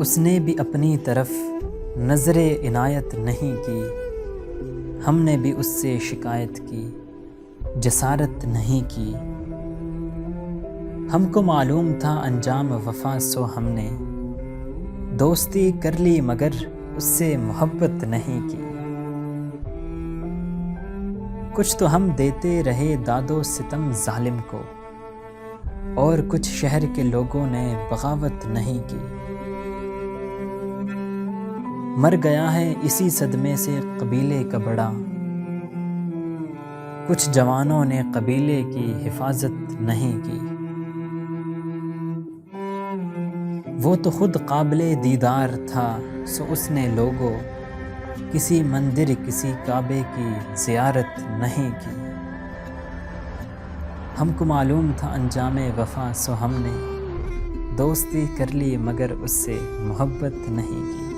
اس نے بھی اپنی طرف نظر عنایت نہیں کی، ہم نے بھی اس سے شکایت کی، جسارت نہیں کی۔ ہم کو معلوم تھا انجام وفا، سو ہم نے دوستی کر لی مگر اس سے محبت نہیں کی۔ کچھ تو ہم دیتے رہے داد و ستم ظالم کو، اور کچھ شہر کے لوگوں نے بغاوت نہیں کی۔ مر گیا ہے اسی صدمے سے قبیلے کا بڑا، کچھ جوانوں نے قبیلے کی حفاظت نہیں کی۔ وہ تو خود قابل دیدار تھا، سو اس نے لوگوں کسی مندر کسی کعبے کی زیارت نہیں کی۔ ہم کو معلوم تھا انجام وفا، سو ہم نے دوستی کر لی مگر اس سے محبت نہیں کی۔